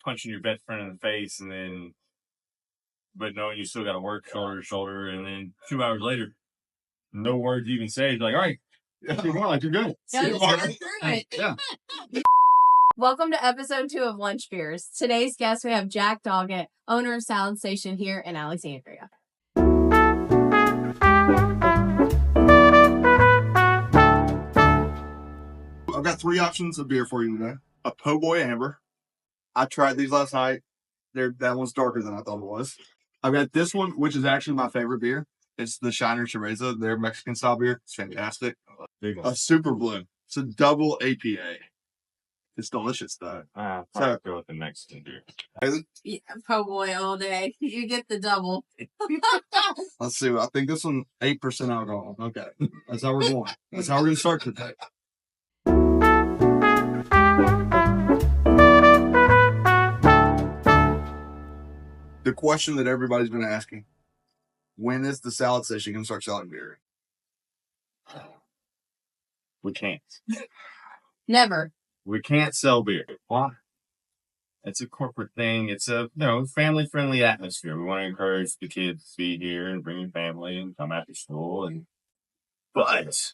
punching your best friend in the face, and then, but knowing you still got to work shoulder to shoulder, and then 2 hours later, no words even said, like, all right, keep going, like you're good. Yeah. Welcome to episode 2 of Lunch Beers. Today's guest, we have Jack Doggett, owner of Salad Station here in Alexandria. I've got 3 options of beer for you today. A Po' Boy Amber. I tried these last night. That one's darker than I thought it was. I've got this one, which is actually my favorite beer. It's the Shiner Cerveza, their Mexican style beer. It's fantastic. A Super Blue. It's a double APA. It's delicious though. So go with the Mexican beer. Yeah, Po' Boy all day. You get the double. Let's see. I think this one 8% alcohol. Okay, that's how we're going. That's how we're gonna start today. The question that everybody's been asking: when is the Salad Station gonna start selling beer? We can't. Never. We can't sell beer. Why? It's a corporate thing. It's a family-friendly atmosphere. We want to encourage the kids to be here and bring your family and come after school. But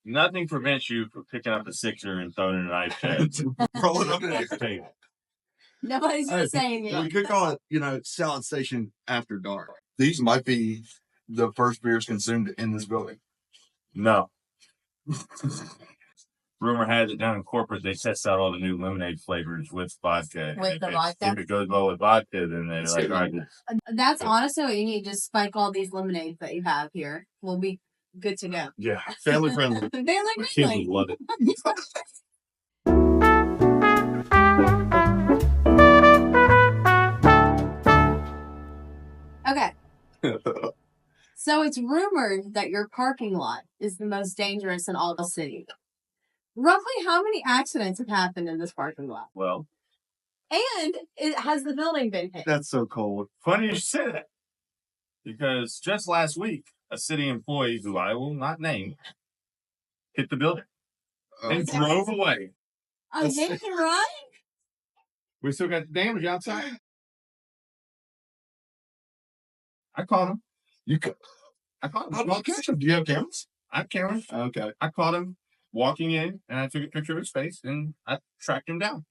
nothing prevents you from picking up a sixer and throwing it in an ice chest. Roll it up in the Nobody's gonna say anything. We could call it, Salad Station After Dark. These might be the first beers consumed in this building. No. Rumor has it down in corporate they test out all the new lemonade flavors with vodka. With the vodka? If it goes well with vodka, then they're like, all right. That's honestly what you need. Just spike all these lemonades that you have here. We'll be good to go. Yeah. Family friendly. Family Kids friendly. would love it. Okay. So it's rumored that your parking lot is the most dangerous in all the city. Roughly how many accidents have happened in this parking lot? Well, And has the building been hit? That's so cold. funny you say that. Because just last week, a city employee, who I will not name, hit the building and drove away. A hit and run? We still got the damage outside. I caught him. I caught him. How did you catch him? Do you have cameras? I have cameras. Okay. I caught him walking in, and I took a picture of his face, and I tracked him down.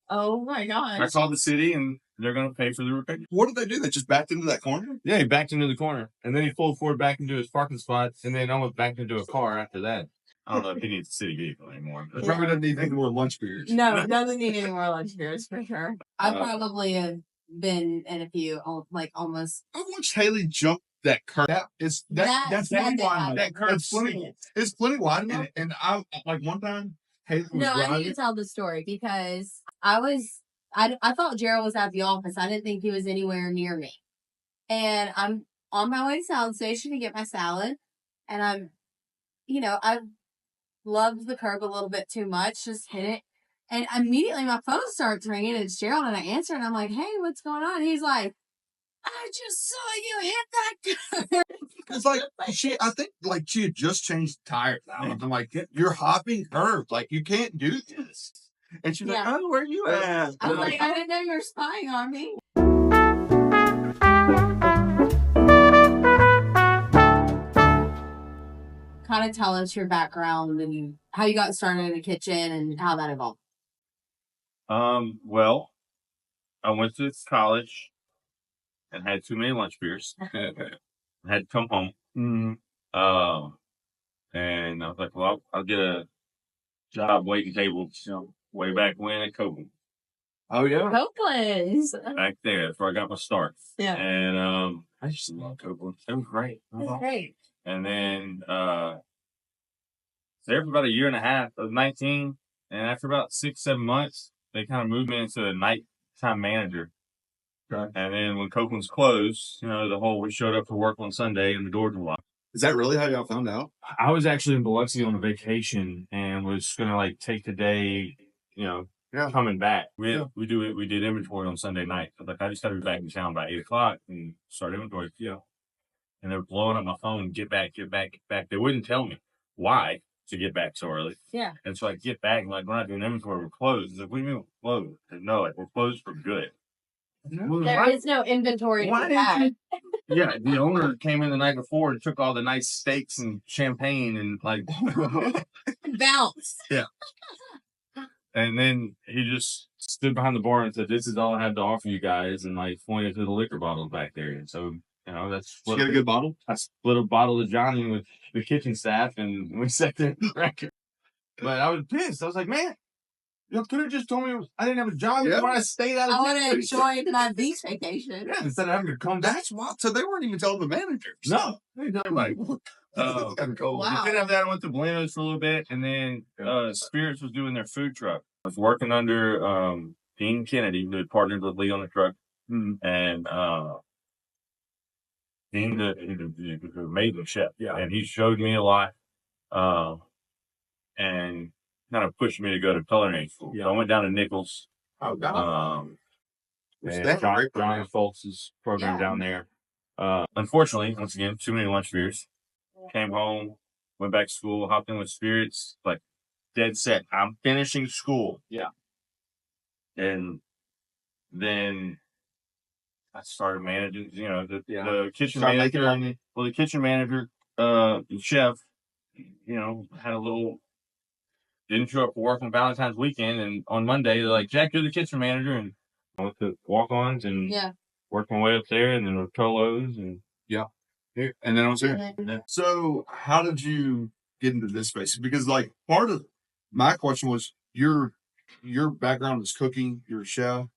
Oh my gosh. I called the city, and they're going to pay for the repair. What did they do? They just backed into that corner? Yeah, he backed into the corner, and then he pulled forward back into his parking spot, and then almost backed into a car after that. I don't know if he needs a city vehicle anymore. He probably doesn't need any more lunch beers. No, doesn't need any more lunch beers for sure. I probably have been in a few, like almost. I watched Haley jump that curve. That's plenty wide. That curve's plenty. It's plenty wide enough. And I one time Haley was driving. I need to tell the story because I thought Gerald was at the office. I didn't think he was anywhere near me. And I'm on my way to Salad Station to get my salad. And I loved the curb a little bit too much, just hit it. And immediately my phone starts ringing. It's Gerald, and I answer, and I'm like, hey, what's going on? He's like, I just saw you hit that curb. It's like I think she had just changed tires. I'm like, you're hopping curves. Like, you can't do this. And she's like, oh, where are you at? I'm like, I didn't know you were spying on me. Kind of tell us your background and how you got started in the kitchen and how that evolved. Well, I went to college and had too many lunch beers. I had to come home. Mm-hmm. And I was like, well, I'll get a job waiting tables, way back when at Copelands. Oh, yeah. Copelands. Back there. That's where I got my start. Yeah. And I used to love Copelands. It was great. It was great. And then there for about a year and a half. I was 19. And after about 6-7 months, they kind of moved me into a nighttime manager. Okay. And then when Copeland's closed, we showed up for work on Sunday and the doors were locked. Is that really how y'all found out? I was actually in Biloxi on a vacation and was going to take the day, coming back. We did inventory on Sunday night. I was like, I just got to be back in town by 8:00 and start inventory, And they were blowing up my phone, get back. They wouldn't tell me why. to get back so early. Yeah. And so I get back and like, we're not doing inventory, we're closed. He's like, what do you mean we're closed? I said, no, like we're closed for good. There is no inventory to Why be had. didn't you? Yeah, the owner came in the night before and took all the nice steaks and champagne and like Bounce. Yeah. And then he just stood behind the bar and said, "This is all I have to offer you guys," and like pointed to the liquor bottles back there. And so, you know, that's Did you get a good bottle? I split a bottle of Johnny with the kitchen staff, and we sat there and drank it. But I was pissed. I was like, man, you could have just told me I didn't have a job before I stayed out of I town. want to enjoy the beach vacation. Yeah, instead of having to come back. That's wild. So they weren't even telling the managers. No, they didn't tell anybody. Wow. Instead of that, I went to Bueno's for a little bit, and then Spirits was doing their food truck. I was working under Dean Kennedy, who had partnered with Lee on the truck, and Dean, the amazing chef, and he showed me a lot, and kind of pushed me to go to culinary school. So I went down to Nichols. Oh, God. And John Folks' program down there. Unfortunately, once again, too many lunch beers. Came home, went back to school, hopped in with Spirits, like dead set. I'm finishing school. Yeah. And then I started managing, you know, the kitchen manager. Well, the kitchen manager, the chef, you know, had a little, didn't show up for work on Valentine's weekend. And on Monday, they're like, "Jack, you're the kitchen manager." And I went to walk-ons and worked my way up there, and then Rotolos and And then I was here. So how did you get into this space? Because like part of my question was your background is cooking, you're a chef,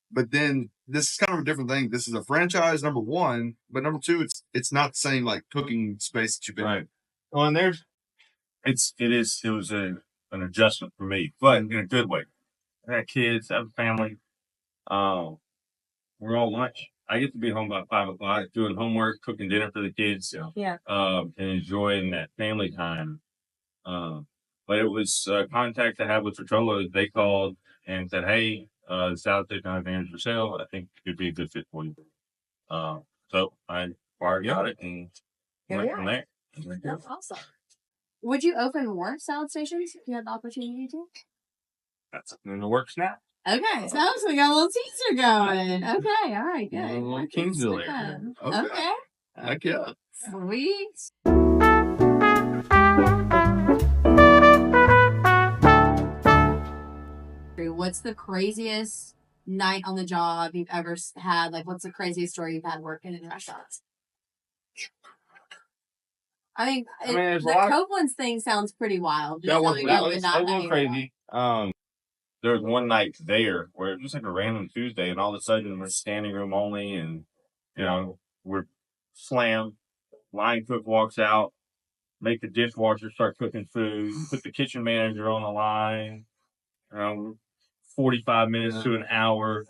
but then this is kind of a different thing. This is a franchise, number one, but number two, it's not the same like cooking space that you've been in. Well, and it was an adjustment for me, but in a good way. I had kids, I have a family. We're all lunch. I get to be home by 5 o'clock, doing homework, cooking dinner for the kids, and enjoying that family time. But it was contact I had with Rotolo. They called and said, "Hey, the salad taking on advantage for sale. I think it could be a good fit for you." So I got it and went from there. That's awesome. Would you open more salad stations if you had the opportunity to? That's something in the works now. Okay, so we got a little teaser going. Okay, all right, good. A little Kingsville area. Okay. Heck yeah. Sweet. What's the craziest night on the job you've ever had? Like, what's the craziest story you've had working in restaurants? I mean the Copelands thing sounds pretty wild. That was a little crazy. There was one night there where it was like a random Tuesday, and all of a sudden we're standing room only, and you know we're slammed. Line cook walks out, make the dishwasher start cooking food, put the kitchen manager on the line. 45 minutes to an hour,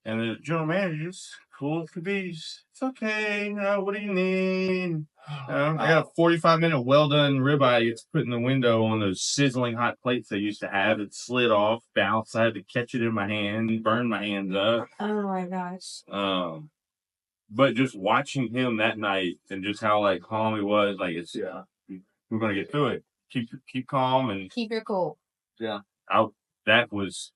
and the general manager's cool as could be. It's okay. What do you need? I got a 45-minute well-done ribeye gets put in the window on those sizzling hot plates they used to have. It slid off, bounced. I had to catch it in my hand, burn my hands up. Oh my gosh. But just watching him that night and just how like calm he was, like we're gonna get through it. Keep calm and keep your cool. Yeah. That was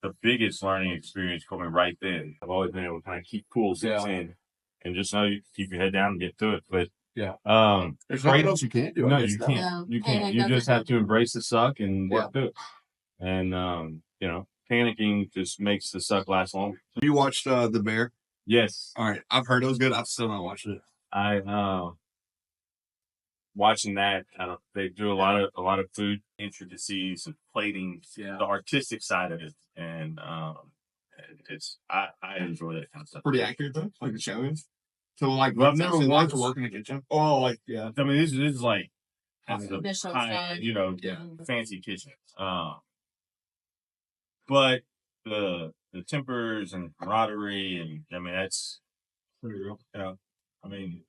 the biggest learning experience coming right then. I've always been able to kind of keep cool since then, and just know you keep your head down and get through it. But there's nothing else you can't do. No, you can't. No. You can't. You just have to embrace the suck and work through it. And panicking just makes the suck last longer. Have you watched The Bear? Yes. All right, I've heard it was good. I've still not watched it. Watching that, they do a lot of food intricacies and plating, the artistic side of it, and I enjoy that kind of stuff. Pretty accurate though, like the show is. So like, I've never wanted to work in the kitchen. Oh, like I mean, this is like the high, fancy kitchen. But the tempers and camaraderie, and I mean that's pretty real. I mean,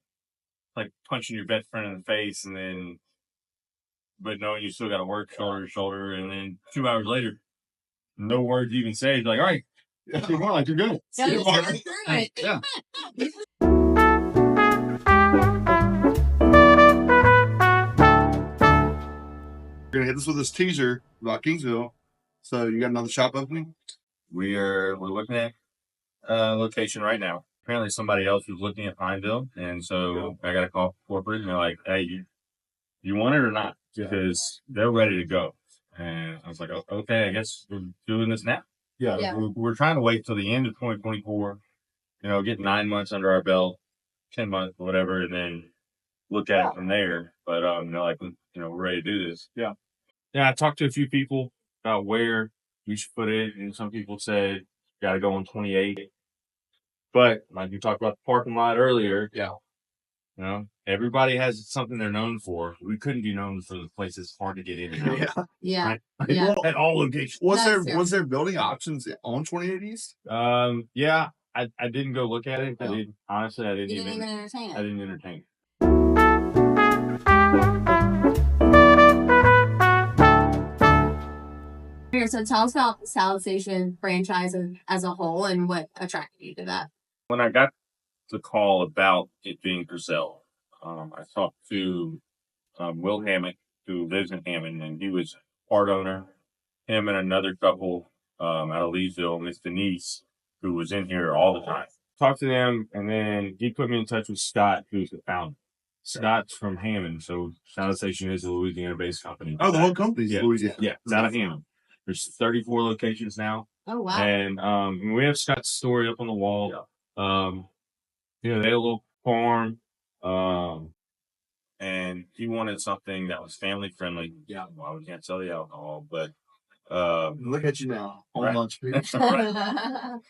like punching your best friend in the face, and then, but knowing you still got to work shoulder to shoulder, and then 2 hours later, no words even say. It's like, all right, keep going, like you're good. Yeah. We're gonna hit this with this teaser about Kingsville. So you got another shop opening? We're looking at location right now. Apparently somebody else was looking at Pineville, and so I got a call from corporate, and they're like, "Hey, you want it or not?" Because they're ready to go. And I was like, "Oh, okay, I guess we're doing this now." Yeah. We're trying to wait till the end of 2024. Get 9 months under our belt, 10 months, whatever, and then look at it from there. But they're like, we're ready to do this. Yeah. I talked to a few people about where we should put it, and some people said got to go on 28. But like you talked about the parking lot earlier, everybody has something they're known for. We couldn't be known for the places hard to get in and out. Yeah. Right? Yeah. At all locations. Was there building options on 28 East? Yeah. I didn't go look at it. I didn't You didn't even entertain it. I didn't entertain it. Here, so tell us about the Salad Station franchise as a whole and what attracted you to that. When I got the call about it being for sale, I talked to Will Hammond, who lives in Hammond, and he was part owner. Him and another couple out of Leesville, Miss Denise, who was in here all the time. Talked to them, and then he put me in touch with Scott, who's the founder. Scott's from Hammond, so Salad Station is a Louisiana-based company. Oh, the whole company's Yeah. Louisiana. Yeah, it's out of Hammond. There's 34 locations now. Oh, wow. And we have Scott's story up on the wall. They had a little farm, and he wanted something that was family friendly. Yeah, well, we can't sell the alcohol, but Look at you now on Right. lunch. Right.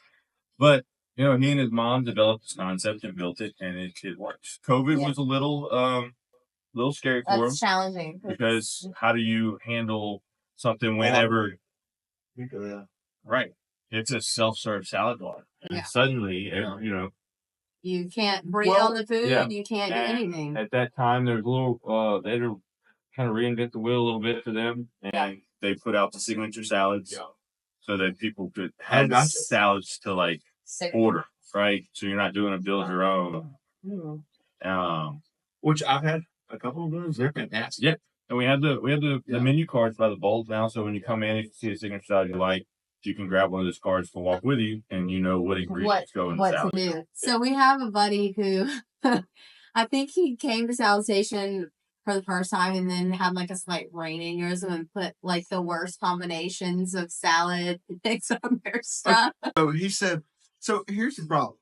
But he and his mom developed this concept and built it, and it works. COVID was a little scary for him That's challenging. because how do you handle something whenever? Right, it's a self-serve salad bar, Yeah. and suddenly, You can't breathe on the food. yeah. You can't do anything. At that time, there's a little, they had to kind of reinvent the wheel a little bit for them. And they put out the signature salads so that people could have salads to order, right? So you're not doing a build your own. Which I've had a couple of those. They're fantastic. Yeah. And we have the menu cards by the bowls now. So when you come in, if you see a signature salad you like, you can grab one of those cards to walk with you, and you know what ingredients go in the salad. What to do. So we have a buddy who, I think he came to Salad Station for the first time and then had a slight brain aneurysm and put the worst combinations of salad mix on their stuff. So he said, so here's the problem.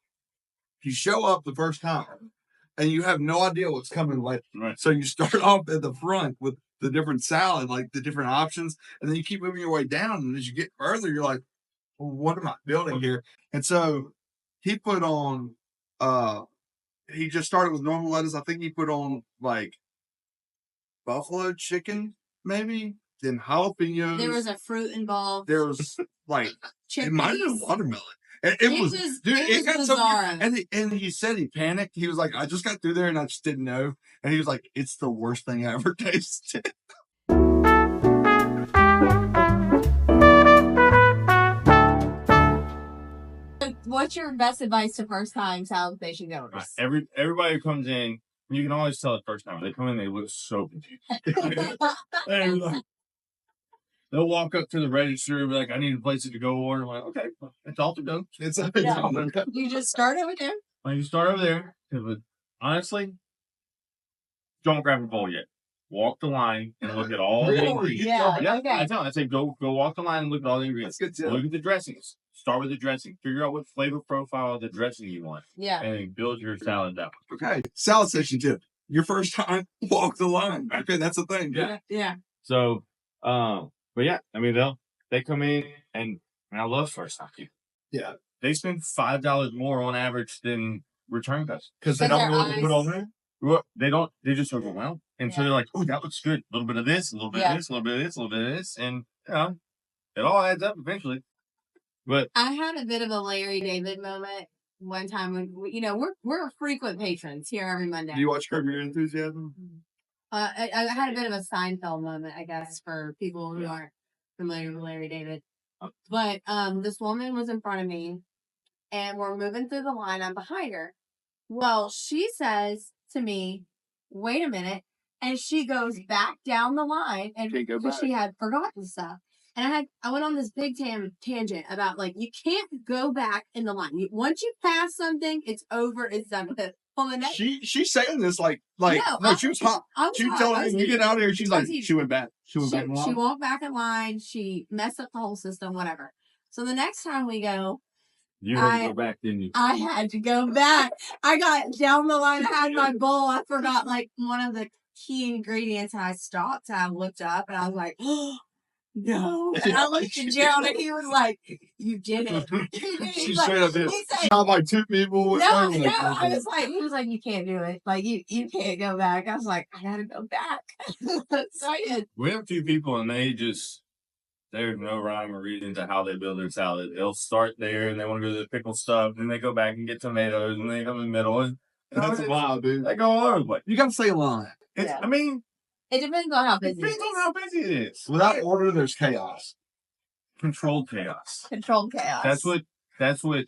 You show up the first time and you have no idea what's coming later. Right. So you start off at the front with the different salad, the different options, and then you keep moving your way down. And as you get further, you're like, well, what am I building here? And so he put on, he just started with normal lettuce. I think he put on buffalo chicken, maybe, then jalapenos. There was a fruit involved. There was it might have been watermelon. And it got so, and he said he panicked. He was like, I just got through there and I just didn't know. And he was like, it's the worst thing I ever tasted. What's your best advice to first time Salad Station goers? Everybody who comes in, you can always tell the first time. They come in, they look so confused. They'll walk up to the register and be like, I need a place to go order. I'm like, okay, it's all to go. You just start over there? You start over there. But honestly, don't grab a bowl yet. Walk the line and look at all the ingredients. Yeah, okay. I tell them, I say, go walk the line and look at all the ingredients. That's good too. Look at the dressings. Start with the dressing. Figure out what flavor profile of the dressing you want. Yeah. And then build your salad out. Okay. Salad Station tip. Your first time, walk the line. Okay, that's the thing. Yeah. So, but yeah, they come in and I love first time people. Yeah. They spend $5 more on average than return customers. Because they don't know what to put on there? Well, they don't, they just overwhelmed. And so they're like, oh, that looks good. A little bit of this, a little bit of this, a little bit of this, a little bit of this. And, it all adds up eventually. But I had a bit of a Larry David moment one time when, we're frequent patrons here every Monday. Do you watch Curb Your Enthusiasm? I had a bit of a Seinfeld moment, I guess, for people who aren't familiar with Larry David. But this woman was in front of me, and we're moving through the line. I'm behind her. Well, she says to me, wait a minute. And she goes back down the line, and Can't go because back. she had forgotten stuff. And I went on this big tangent about like you can't go back in the line. Once you pass something, it's over. It's done. Because on the next, She's saying this like No, she was hot. I was She was hot. telling I me was you get out of here. She's like eating. she went back. She went back. She walked back in line. She messed up the whole system. Whatever. So the next time we go, You had to go back, didn't you? I had to go back. I got down the line. I had my bowl. I forgot like one of the key ingredients, and I stopped. And I looked up, and I was like, "Oh no!" And I looked at Gerald, and he was like, "You did it." She straight up did. He said, Not like two people. no, I was like, he was like, "You can't do it. Like you can't go back." I was like, "I gotta go back." So I did. We have a few people, and there's no rhyme or reason to how they build their salad. They'll start there, and they want to go to the pickle stuff, then they go back and get tomatoes, and they come in the middle. And That's wild, dude. they go all over the place. You gotta stay aligned. Yeah. I mean, It depends on how it busy it depends on is. how busy it is. Without order, there's chaos. Controlled chaos. Controlled chaos. That's what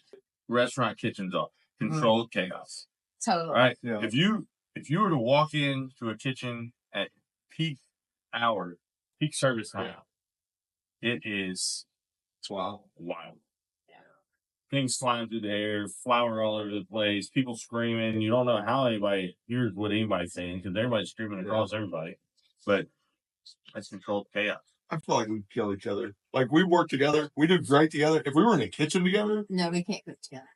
restaurant kitchens are. Controlled chaos. Totally. Right? Yeah. If you were to walk into a kitchen at peak hour, peak service time, it's wild. wild. Things flying through the air, flour all over the place, people screaming. You don't know how anybody hears what anybody's saying because everybody's screaming across everybody. But that's controlled chaos. I feel like we kill each other. Like we work together. We do great together. If we were in a kitchen together, No, we can't cook together.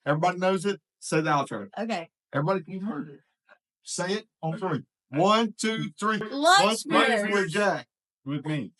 everybody knows it. Say the outro. Okay. Everybody, you've heard it. Say it on three. 1, 2, 3. Lunch break break. with Jack. With me.